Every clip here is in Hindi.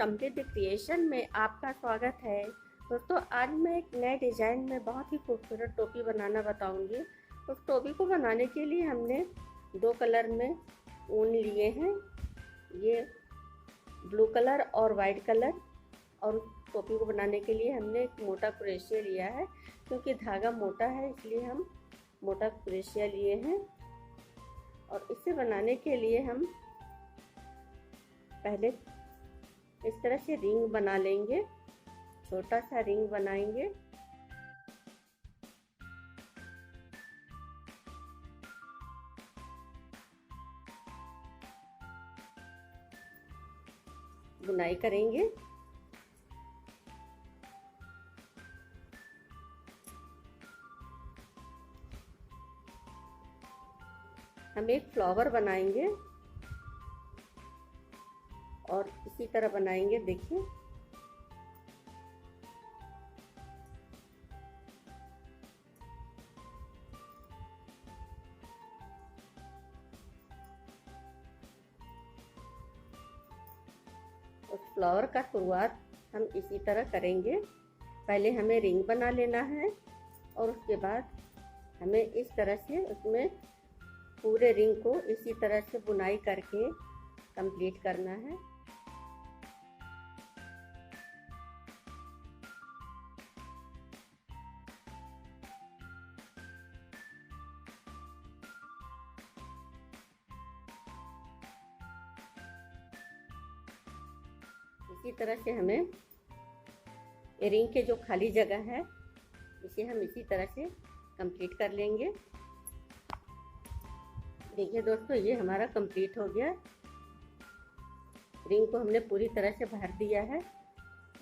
समृद्ध क्रिएशन में आपका स्वागत है। दोस्तों, आज मैं एक नए डिज़ाइन में बहुत ही खूबसूरत टोपी बनाना बताऊंगी। उस टोपी को बनाने के लिए हमने दो कलर में ऊन लिए हैं, ये ब्लू कलर और वाइट कलर। और टोपी को बनाने के लिए हमने एक मोटा क्रोशिया लिया है, क्योंकि धागा मोटा है इसलिए हम मोटा क्रोशिया लिए हैं। और इसे बनाने के लिए हम पहले इस तरह से रिंग बना लेंगे, छोटा सा रिंग बनाएंगे। बुनाई करेंगे। हम एक फ्लावर बनाएंगे और इसी तरह बनाएंगे। देखिए, उस फ्लावर का शुरुआत हम इसी तरह करेंगे। पहले हमें रिंग बना लेना है और उसके बाद हमें इस तरह से उसमें पूरे रिंग को इसी तरह से बुनाई करके कंप्लीट करना है। इसी तरह से हमें रिंग के जो खाली जगह है इसे हम इसी तरह से कंप्लीट कर लेंगे। देखिए दोस्तों, ये हमारा कंप्लीट हो गया। रिंग को हमने पूरी तरह से भर दिया है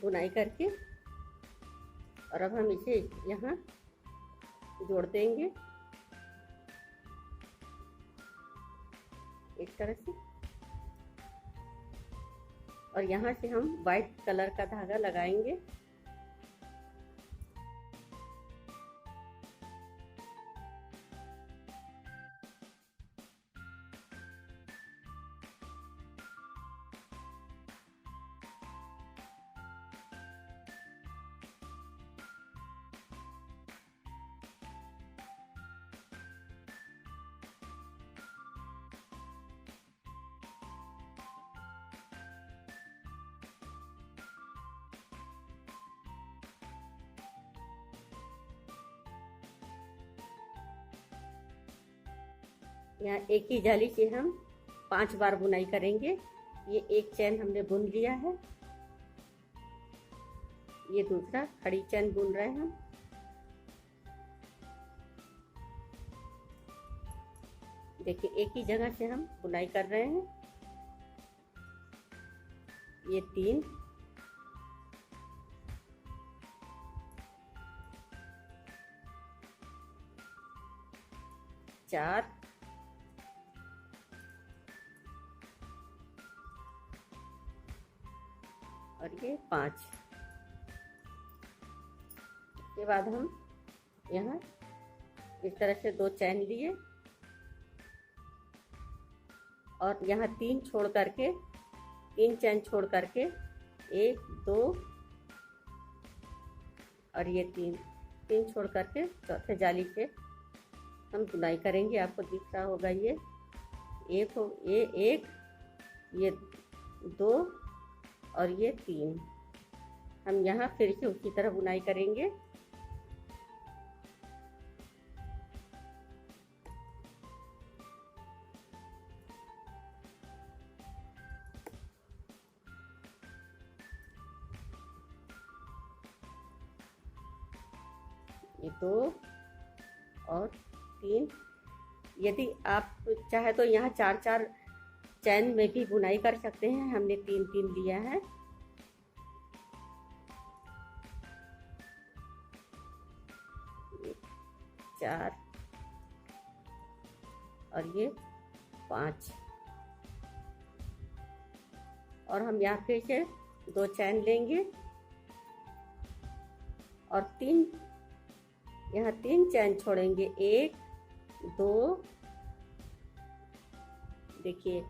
बुनाई करके। और अब हम इसे यहाँ जोड़ देंगे इस तरह से। और यहाँ से हम वाइट कलर का धागा लगाएंगे। यहाँ एक ही जाली से हम 5 बार बुनाई करेंगे। ये एक चैन हमने बुन लिया है, ये दूसरा खड़ी चैन बुन रहे हैं हम। देखिए, एक ही जगह से हम बुनाई कर रहे हैं। ये 3, चार, और ये 5। इसके बाद हम यहाँ इस तरह से 2 चैन लिए और यहाँ 3 छोड़ करके 3 चैन छोड़ करके 1, 2 और ये 3 छोड़ करके चौथे जाली से हम बुनाई करेंगे। आपको दिख रहा होगा ये एक, ये 2 और ये 3। हम यहाँ फिर से उसी तरह बुनाई करेंगे। ये 2 और 3। यदि आप चाहे तो यहाँ 4 चैन में भी बुनाई कर सकते हैं। हमने 3 लिया है। ये 4 और ये 5। और हम यहाँ फिर से 2 चैन लेंगे और यहाँ 3 चैन छोड़ेंगे। 1, 2, देखिए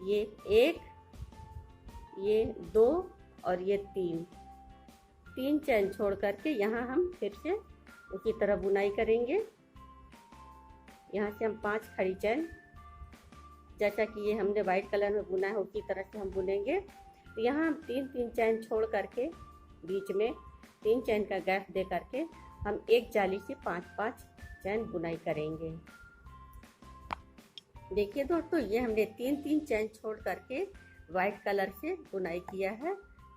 ये 1, ये 2 और ये तीन चैन छोड़ करके यहाँ हम फिर से उसी तरह बुनाई करेंगे। यहाँ से हम 5 खड़ी चैन, जैसा कि ये हमने वाइट कलर में बुना है उसी तरह से हम बुनेंगे। तो यहाँ हम 3 चैन छोड़ करके बीच में 3 चैन का गैप दे करके हम एक जाली से 5 चैन बुनाई करेंगे। देखिए दोस्तों, ये हमने 3 चैन छोड़ करके वाइट कलर से बुनाई किया है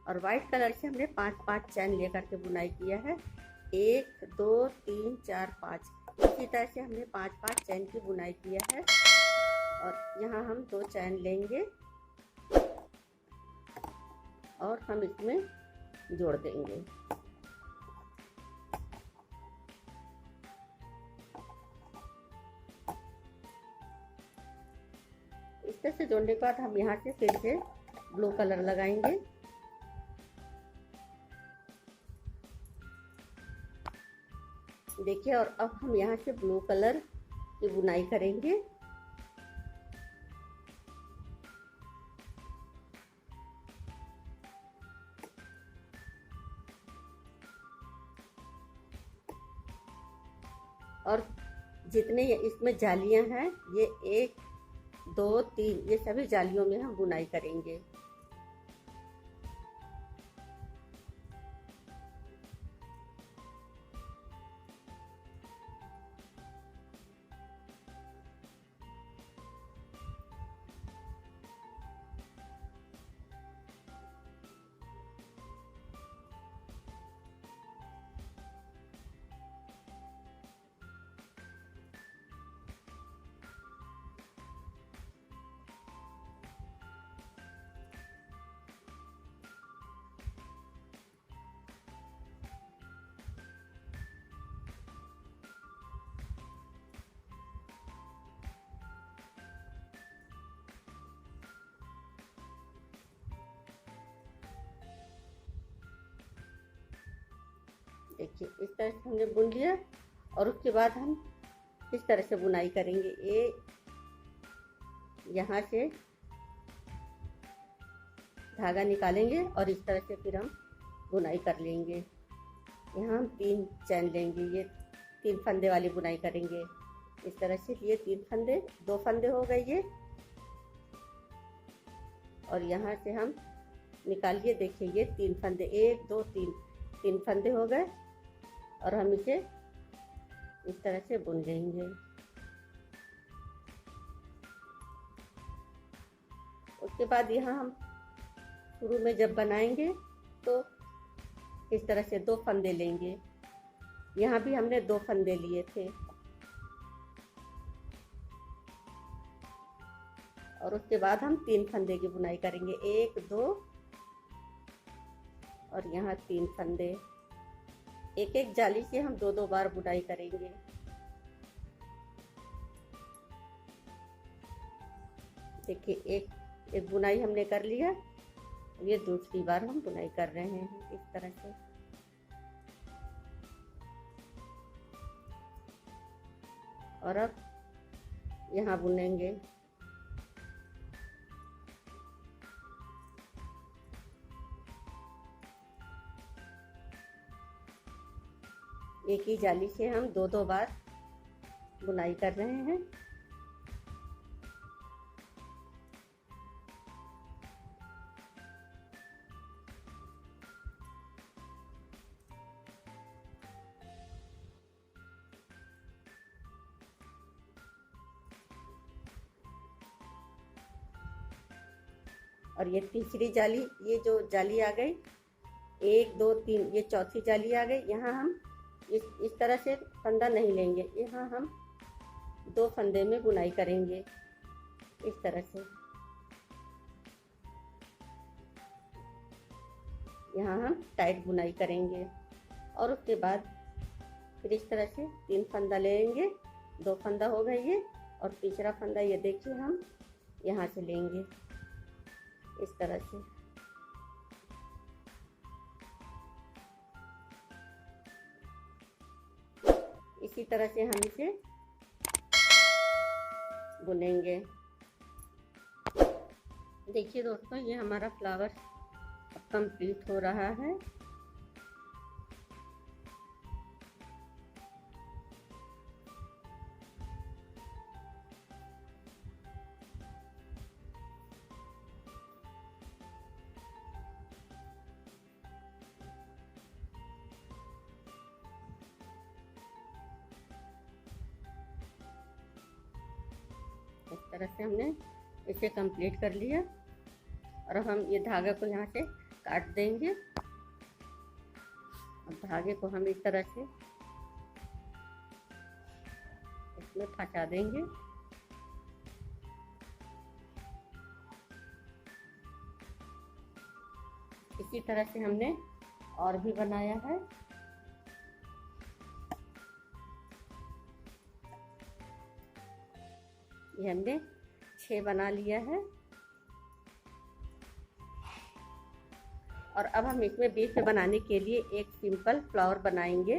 और वाइट कलर से हमने 5 चैन ले करके बुनाई किया है। 1 2 3 4 5, इसी तरह से हमने 5 चैन की बुनाई किया है। और यहाँ हम 2 चैन लेंगे और हम इसमें जोड़ देंगे। इस तरह से जोड़ने के बाद हम यहाँ से फिर से ब्लू कलर लगाएंगे। देखिए, और अब हम यहाँ से ब्लू कलर की बुनाई करेंगे। और जितने इसमें जालियां हैं, ये 1 2 3, ये सभी जालियों में हम बुनाई करेंगे। देखिए, इस तरह से हमने बुन लिया और उसके बाद हम इस तरह से बुनाई करेंगे। ये यहाँ से धागा निकालेंगे और इस तरह से फिर हम बुनाई कर लेंगे। यहाँ हम 3 चैन लेंगे, ये 3 फंदे वाली बुनाई करेंगे। इस तरह से ये 3 फंदे, 2 फंदे हो गए ये। और यहाँ से हम निकालिए, देखिए ये 3 फंदे, 1 2 3 फंदे हो गए और हम इसे इस तरह से बुन लेंगे। उसके बाद यहाँ हम शुरू में जब बनाएंगे तो इस तरह से 2 फंदे लेंगे। यहाँ भी हमने 2 फंदे लिए थे और उसके बाद हम 3 फंदे की बुनाई करेंगे। 1 2 और यहाँ 3 फंदे। एक जाली से हम 2 बार बुनाई करेंगे। देखिए, एक बुनाई हमने कर लिया, ये दूसरी बार हम बुनाई कर रहे हैं इस तरह से। और अब यहाँ बुनेंगे। एक ही जाली से हम 2 बार बुनाई कर रहे हैं। और ये तीसरी जाली, ये जो जाली आ गई 1 2 3, ये चौथी जाली आ गई। यहाँ हम इस तरह से फंदा नहीं लेंगे, यहाँ हम 2 फंदे में बुनाई करेंगे इस तरह से। यहाँ हम टाइट बुनाई करेंगे और उसके बाद फिर इस तरह से 3 फंदा लेंगे। 2 फंदा हो गए ये, और तीसरा फंदा ये देखिए हम यहाँ से लेंगे इस तरह से। इसी तरह से हम इसे बुनेंगे। देखिए दोस्तों, ये हमारा फ्लावर अब कंप्लीट हो रहा है। इस तरह से हमने इसे कंप्लीट कर लिया और अब हम ये धागा को यहाँ से काट देंगे। अब धागे को हम इस तरह से इसमें फंसा देंगे। इसी तरह से हमने और भी बनाया है। ये हमने 6 बना लिया है और अब हम इसमें बीच में बनाने के लिए एक सिंपल फ्लावर बनाएंगे।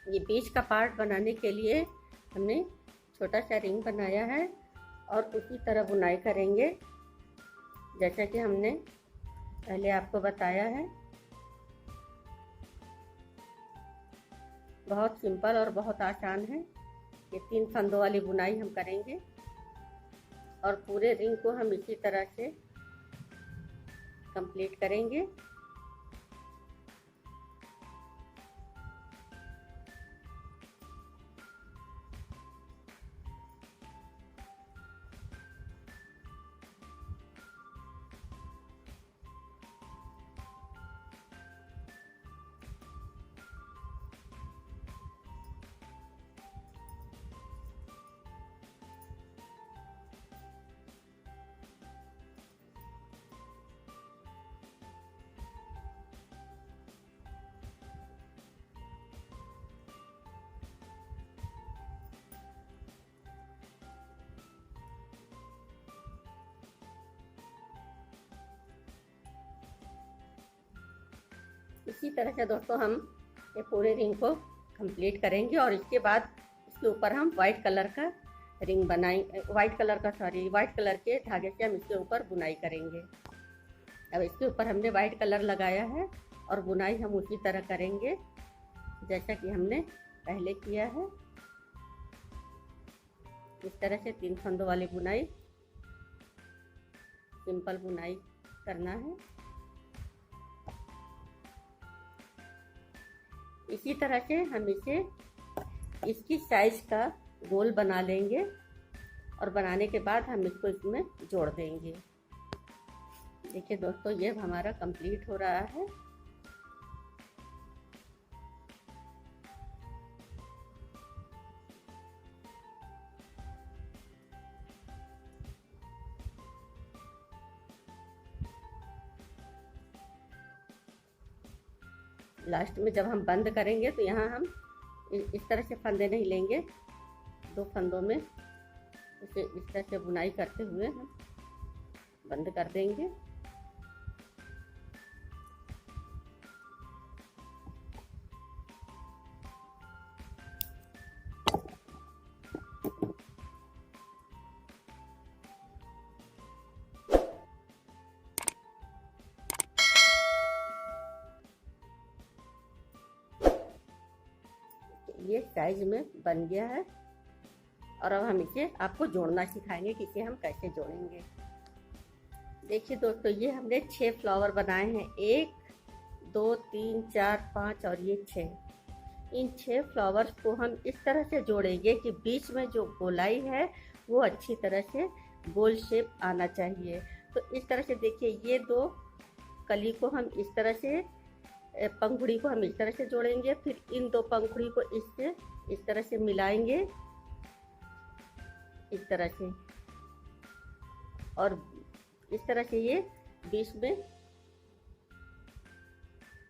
ये बीच का पार्ट बनाने के लिए हमने छोटा सा रिंग बनाया है और उसी तरह बुनाई करेंगे जैसा कि हमने पहले आपको बताया है। बहुत सिंपल और बहुत आसान है। ये 3 फंदों वाली बुनाई हम करेंगे और पूरे रिंग को हम इसी तरह से कंप्लीट करेंगे। इसी तरह से दोस्तों हम ये पूरे रिंग को कंप्लीट करेंगे और इसके बाद इसके ऊपर हम वाइट कलर का रिंग बनाएंगे। वाइट कलर के धागे से हम इसके ऊपर बुनाई करेंगे। अब इसके ऊपर हमने वाइट कलर लगाया है और बुनाई हम उसी तरह करेंगे जैसा कि हमने पहले किया है। इस तरह से 3 फंदों वाली बुनाई, सिंपल बुनाई करना है। इसी तरह से हम इसे इसकी साइज का गोल बना लेंगे और बनाने के बाद हम इसको इसमें जोड़ देंगे। देखिए दोस्तों, ये हमारा कंप्लीट हो रहा है। लास्ट में जब हम बंद करेंगे तो यहाँ हम इस तरह से फंदे नहीं लेंगे, 2 फंदों में इसे इस तरह से बुनाई करते हुए हम बंद कर देंगे। ये साइज में बन गया है और अब हम इसे आपको जोड़ना सिखाएंगे कि इसे हम कैसे जोड़ेंगे। देखिए दोस्तों, ये हमने 6 फ्लावर बनाए हैं, 1 2 3 4 5 और ये 6। इन 6 फ्लावर्स को हम इस तरह से जोड़ेंगे कि बीच में जो गोलाई है वो अच्छी तरह से गोल शेप आना चाहिए। तो इस तरह से देखिए, ये 2 कली को हम इस तरह से, पंखुड़ी को हम इस तरह से जोड़ेंगे, फिर इन 2 पंखुड़ी को इस तरह से मिलाएंगे, इस तरह से, और इस तरह से ये बीच में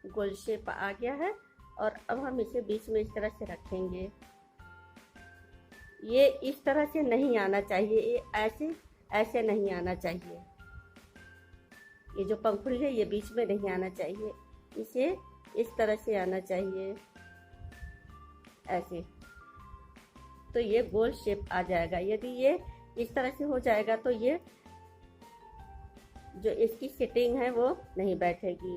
गोल शेप आ गया है। और अब हम इसे बीच में इस तरह से रखेंगे। ये इस तरह से नहीं आना चाहिए, ये ऐसे नहीं आना चाहिए। ये जो पंखुड़ी है ये बीच में नहीं आना चाहिए, इसे इस तरह से आना चाहिए, ऐसे। तो ये गोल शेप आ जाएगा। यदि ये इस तरह से हो जाएगा तो ये जो इसकी फिटिंग है वो नहीं बैठेगी,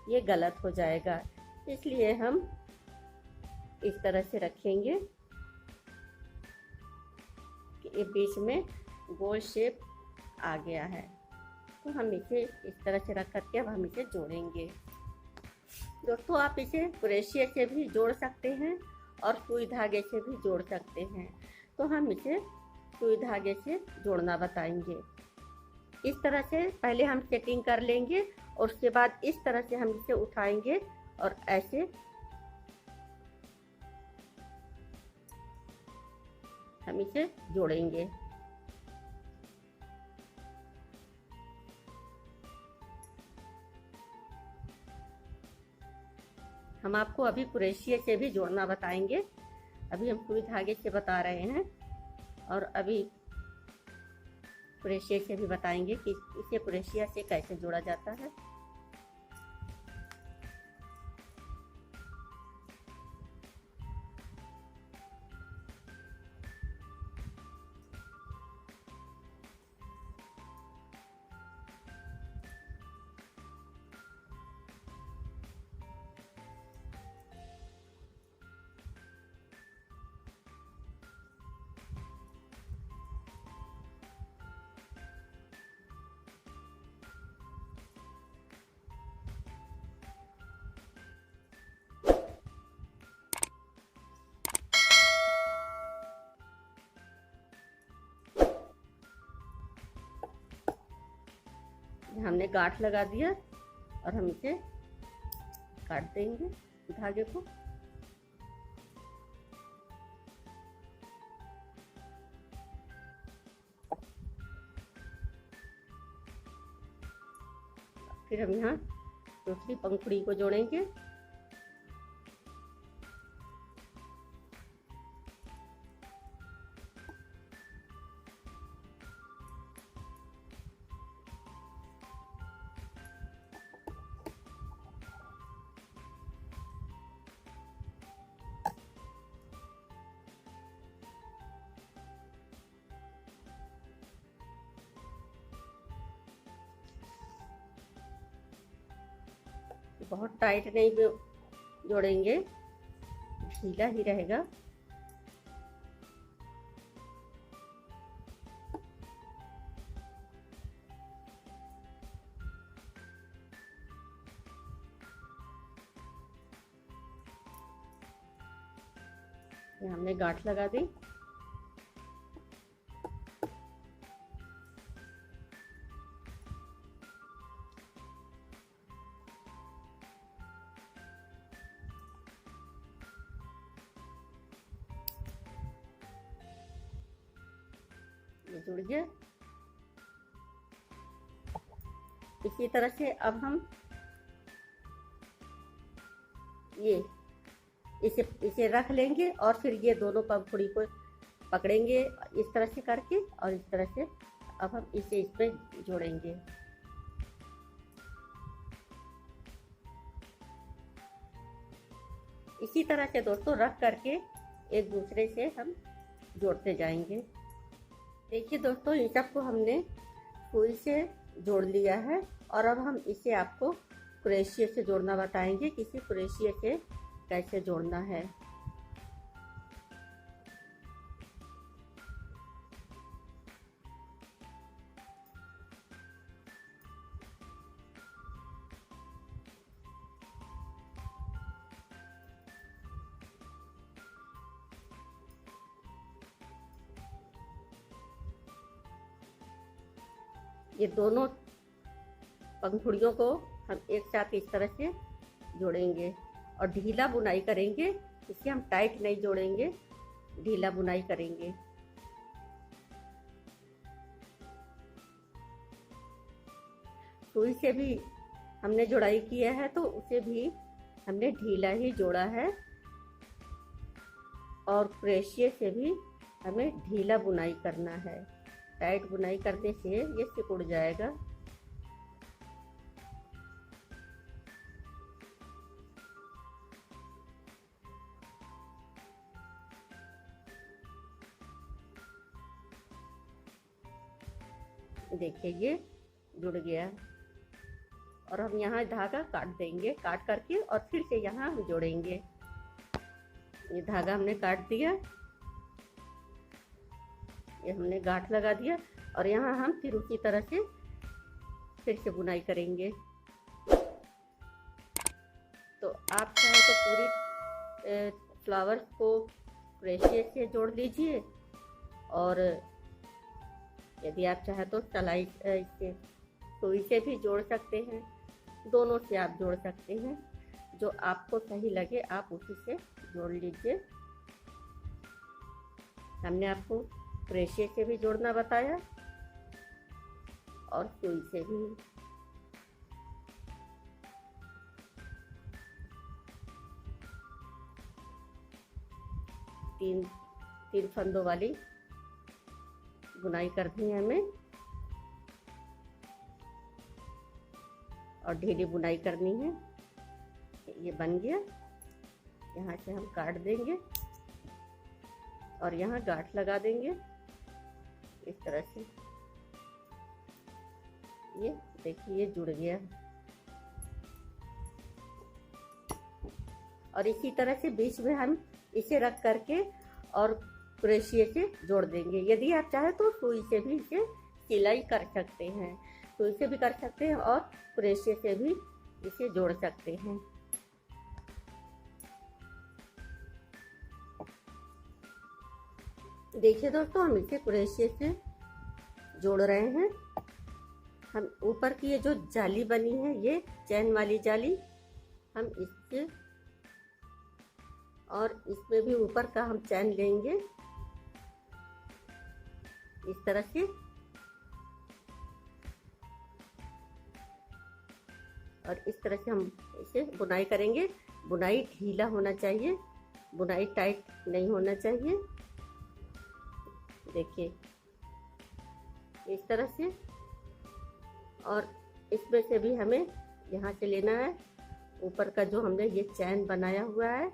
ये गलत हो जाएगा। इसलिए हम इस तरह से रखेंगे कि ये बीच में गोल शेप आ गया है। तो हम इसे इस तरह से रख करके अब हम इसे जोड़ेंगे। दोस्तों, आप इसे क्रोशिया से भी जोड़ सकते हैं और सुई धागे से भी जोड़ सकते हैं। तो हम इसे सुई धागे से जोड़ना बताएंगे। इस तरह से पहले हम सेटिंग कर लेंगे और उसके बाद इस तरह से हम इसे उठाएंगे और ऐसे हम इसे जोड़ेंगे। हम आपको अभी क्रोशिया से भी जोड़ना बताएंगे। अभी हम सुई धागे से बता रहे हैं और अभी क्रोशिया से भी बताएंगे कि इसे क्रोशिया से कैसे जोड़ा जाता है। हमने गांठ लगा दिया और हम इसे काट देंगे धागे को। फिर हम यहाँ दूसरी पंखुड़ी को जोड़ेंगे। बहुत टाइट नहीं जोड़ेंगे, ढीला ही रहेगा। हमने गांठ लगा दी। ये जुड़ गया। इसी तरह से अब हम ये इसे रख लेंगे और फिर ये दोनों पंखुड़ी को पकड़ेंगे इस तरह से करके और इस तरह से अब हम इसे इस पे जोड़ेंगे। इसी तरह से दोस्तों रख करके एक दूसरे से हम जोड़ते जाएंगे। देखिए दोस्तों, इन सबको हमने सुई से जोड़ लिया है और अब हम इसे आपको क्रोशिया से जोड़ना बताएंगे कि इसे क्रोशिया से कैसे जोड़ना है। ये दोनों पंखुड़ियों को हम एक साथ इस तरह से जोड़ेंगे और ढीला बुनाई करेंगे। इसे हम टाइट नहीं जोड़ेंगे, ढीला बुनाई करेंगे। सुई से भी हमने जुड़ाई किया है तो उसे भी हमने ढीला ही जोड़ा है और क्रोशिया से भी हमें ढीला बुनाई करना है। टाइट बुनाई करने से ये सिकुड़ जाएगा। देखिए ये जुड़ गया। और हम यहाँ धागा काट देंगे, काट करके और फिर से यहाँ हम जोड़ेंगे। ये धागा हमने काट दिया, ये हमने गांठ लगा दिया और यहाँ हम फिर उसी तरह से फिर से बुनाई करेंगे। तो आप चाहे तो पूरी फ्लावर्स को क्रोशे से जोड़ लीजिए, और यदि आप चाहे तो सिलाई से सुई से भी जोड़ सकते हैं। दोनों से आप जोड़ सकते हैं, जो आपको सही लगे आप उसी से जोड़ लीजिए। हमने आपको क्रोशे से भी जोड़ना बताया और सुई से भी। तीन फंदों वाली बुनाई करनी है हमें और ढीली बुनाई करनी है। ये बन गया, यहाँ से हम काट देंगे और यहाँ गांठ लगा देंगे इस तरह से। ये देखिए ये जुड़ गया। और इसी तरह से बीच में हम इसे रख करके और क्रोशे से जोड़ देंगे। यदि आप चाहे तो सुई से भी इसे सिलाई कर सकते हैं, सुई से भी कर सकते हैं और क्रोशे से भी इसे जोड़ सकते हैं। देखिए दोस्तों, हम इसे क्रोशे से जोड़ रहे हैं। हम ऊपर की ये जो जाली बनी है, ये चैन वाली जाली, हम इससे और इसमें भी ऊपर का हम चैन लेंगे इस तरह से। और इस तरह से हम इसे बुनाई करेंगे। बुनाई ढीला होना चाहिए, बुनाई टाइट नहीं होना चाहिए। देखिए इस तरह से। और इसमें से भी हमें यहाँ से लेना है ऊपर का जो हमने ये चैन बनाया हुआ है,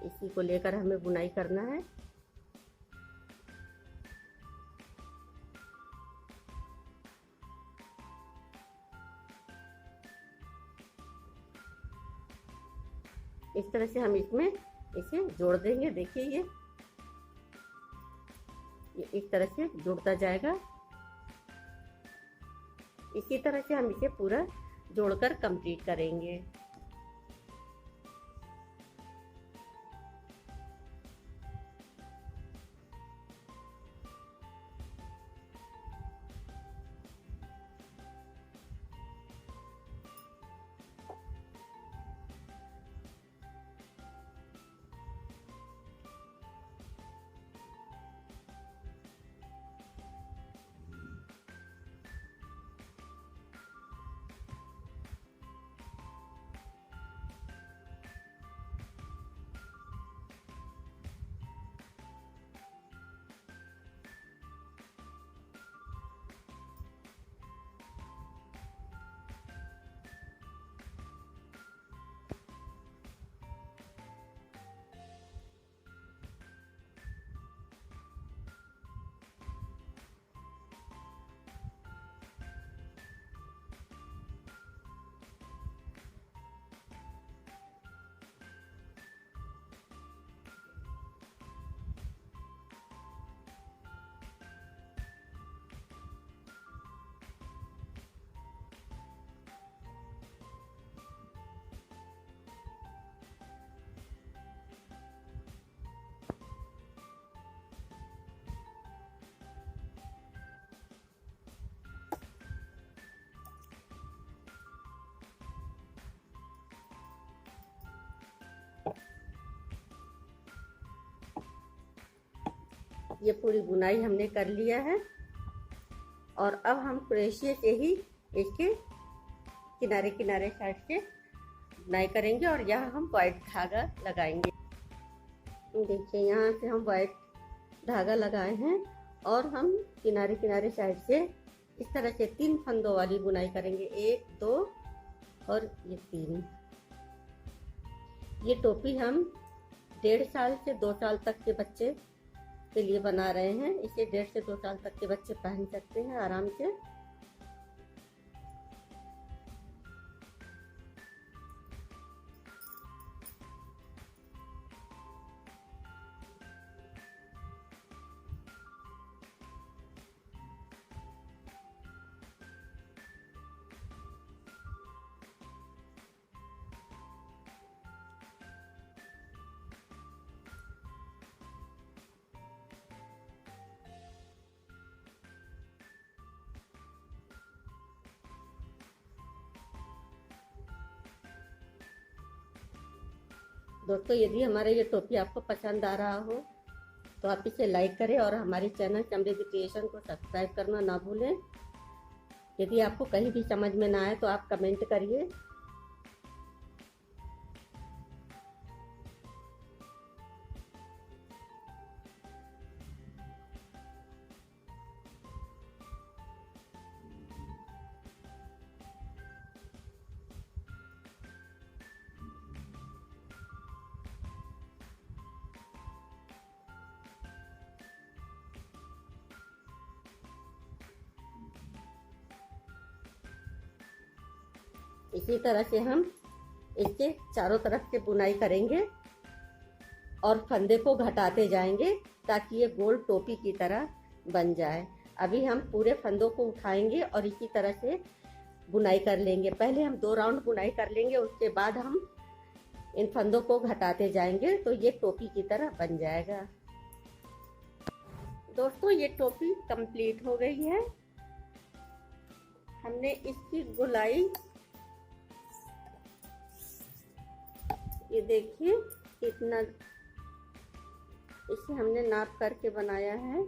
इसी को लेकर हमें बुनाई करना है। इस तरह से हम इसमें इसे जोड़ देंगे। देखिए ये इस तरह से जुड़ता जाएगा। इसी तरह से हम इसे पूरा जोड़कर कंप्लीट करेंगे। ये पूरी बुनाई हमने कर लिया है और अब हम क्रोशे से ही इसके किनारे किनारे साइड से बुनाई करेंगे और यहाँ हम वाइट धागा लगाएंगे। देखिए यहाँ से हम वाइट धागा लगाए हैं और हम किनारे किनारे साइड से इस तरह से 3 फंदों वाली बुनाई करेंगे। 1 2 और ये 3। ये टोपी हम 1.5 साल से 2 साल तक के बच्चे के लिए बना रहे हैं। इसे 1.5 से 2 साल तक के बच्चे पहन सकते हैं आराम से। दोस्तों, यदि हमारा ये टोपी आपको पसंद आ रहा हो तो आप इसे लाइक करें और हमारे चैनल समृद्धि क्रिएशन को सब्सक्राइब करना ना भूलें। यदि आपको कहीं भी समझ में ना आए तो आप कमेंट करिए। इसी तरह से हम इसके चारों तरफ से बुनाई करेंगे और फंदे को घटाते जाएंगे ताकि ये गोल टोपी की तरह बन जाए। अभी हम पूरे फंदों को उठाएंगे और इसी तरह से बुनाई कर लेंगे। पहले हम 2 राउंड बुनाई कर लेंगे, उसके बाद हम इन फंदों को घटाते जाएंगे तो ये टोपी की तरह बन जाएगा। दोस्तों, ये टोपी कंप्लीट हो गई है। हमने इसकी गोलाई, ये देखिए इतना, इसे हमने नाप करके बनाया है।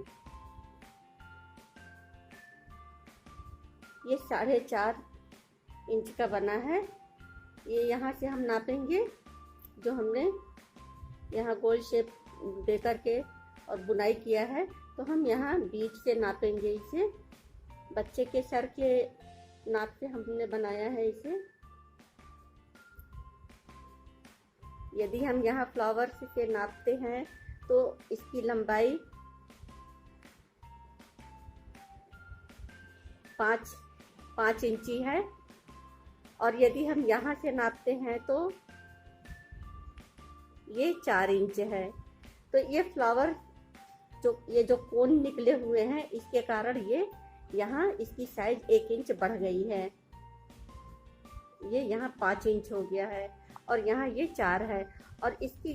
ये 4.5 इंच का बना है। ये यहाँ से हम नापेंगे, जो हमने यहाँ गोल शेप दे करके और बुनाई किया है, तो हम यहाँ बीच से नापेंगे इसे। बच्चे के सर के नाप से हमने बनाया है इसे। यदि हम यहाँ फ्लावर से नापते हैं तो इसकी लंबाई 5 इंची है, और यदि हम यहाँ से नापते हैं तो ये 4 इंच है। तो ये फ्लावर ये जो कोन निकले हुए हैं, इसके कारण ये यहाँ इसकी साइज 1 इंच बढ़ गई है। ये यहाँ 5 इंच हो गया है और यहाँ ये 4 है। और इसकी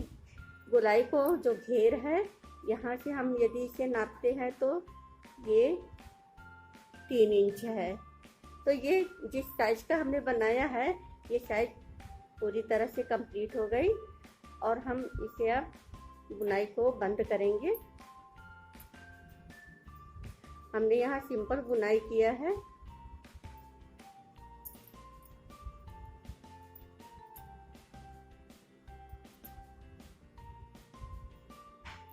गोलाई को जो घेर है, यहाँ से हम यदि इसे नापते हैं तो ये 3 इंच है। तो ये जिस साइज का हमने बनाया है, ये साइज पूरी तरह से कंप्लीट हो गई और हम इसे अब बुनाई को बंद करेंगे। हमने यहाँ सिंपल बुनाई किया है।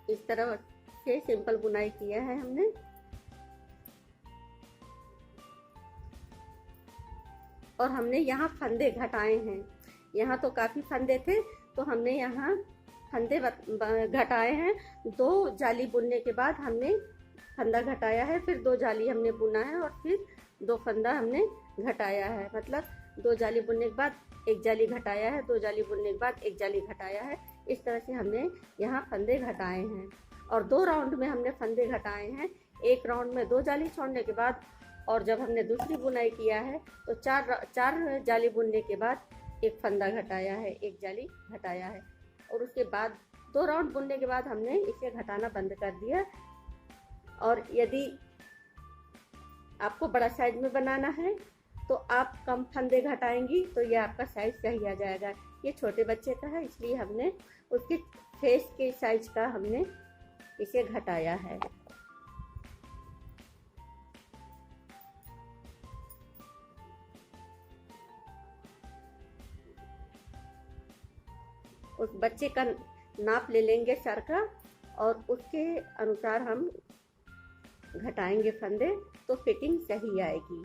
इस तरह से सिंपल बुनाई किया है हमने। और हमने यहाँ फंदे घटाए हैं। यहाँ तो काफ़ी फंदे थे, तो हमने यहाँ फंदे घटाए हैं। 2 जाली बुनने के बाद हमने फंदा घटाया है, फिर 2 जाली हमने बुना है और फिर 2 फंदा हमने घटाया है। मतलब 2 जाली बुनने के बाद 1 जाली घटाया है, 2 जाली बुनने के बाद 1 जाली घटाया है। इस तरह से हमने यहाँ फंदे घटाए हैं और 2 राउंड में हमने फंदे घटाए हैं। 1 राउंड में 2 जाली छोड़ने के बाद, और जब हमने दूसरी बुनाई किया है तो 4 जाली बुनने के बाद 1 फंदा घटाया है, 1 जाली घटाया है। और उसके बाद 2 राउंड बुनने के बाद हमने इसे घटाना बंद कर दिया। और यदि आपको बड़ा साइज में बनाना है तो आप कम फंदे घटाएंगी तो ये आपका साइज सही आ जाएगा। ये छोटे बच्चे का है, इसलिए हमने उसके फेस के साइज का हमने इसे घटाया है। उस बच्चे का नाप ले लेंगे सर का और उसके अनुसार हम घटाएंगे फंदे, तो फिटिंग सही आएगी।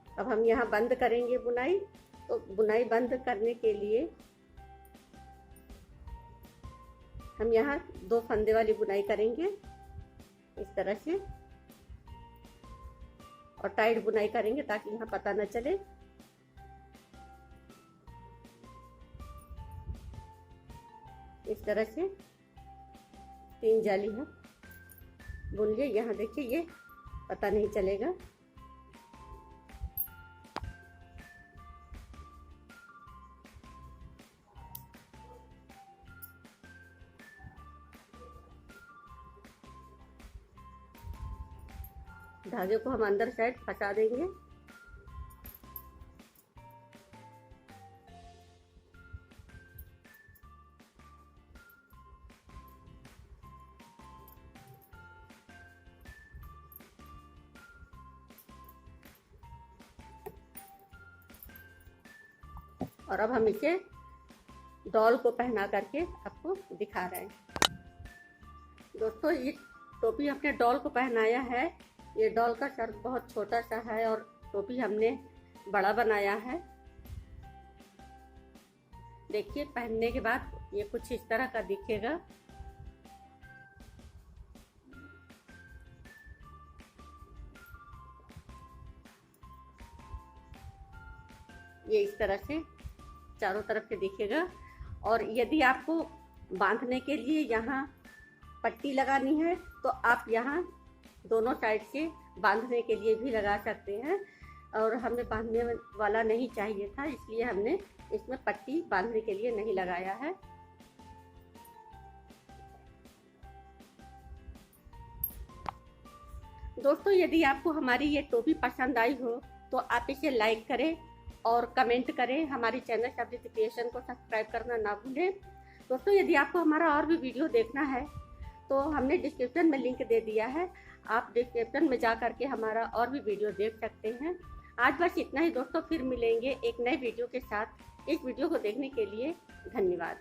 अब हम यहाँ बंद करेंगे बुनाई। तो बुनाई बंद करने के लिए हम यहाँ 2 फंदे वाली बुनाई करेंगे इस तरह से, और टाइट बुनाई करेंगे ताकि यहाँ पता न चले। इस तरह से 3 जाली हम बुन लिए। यहाँ देखिए ये पता नहीं चलेगा। धागे को हम अंदर साइड फंसा देंगे। और अब हम इसे डॉल को पहना करके आपको दिखा रहे हैं। दोस्तों, ये टोपी हमने डॉल को पहनाया है। ये डॉल का सर बहुत छोटा सा है और टोपी हमने बड़ा बनाया है। देखिए, पहनने के बाद ये कुछ इस तरह का दिखेगा। ये इस तरह से चारों तरफ से दिखेगा। और यदि आपको बांधने के लिए यहाँ पट्टी लगानी है तो आप यहाँ दोनों साइड से बांधने के लिए भी लगा सकते हैं। और हमें बांधने वाला नहीं चाहिए था, इसलिए हमने इसमें पट्टी बांधने के लिए नहीं लगाया है। दोस्तों, यदि आपको हमारी ये टोपी पसंद आई हो तो आप इसे लाइक करें और कमेंट करें। हमारे चैनल शब्दित क्रिएशन को सब्सक्राइब करना ना भूलें। दोस्तों, यदि आपको हमारा और भी वीडियो देखना है तो हमने डिस्क्रिप्शन में लिंक दे दिया है, आप डिस्क्रिप्शन में जा करके हमारा और भी वीडियो देख सकते हैं। आज बस इतना ही दोस्तों, फिर मिलेंगे एक नए वीडियो के साथ। इस वीडियो को देखने के लिए धन्यवाद।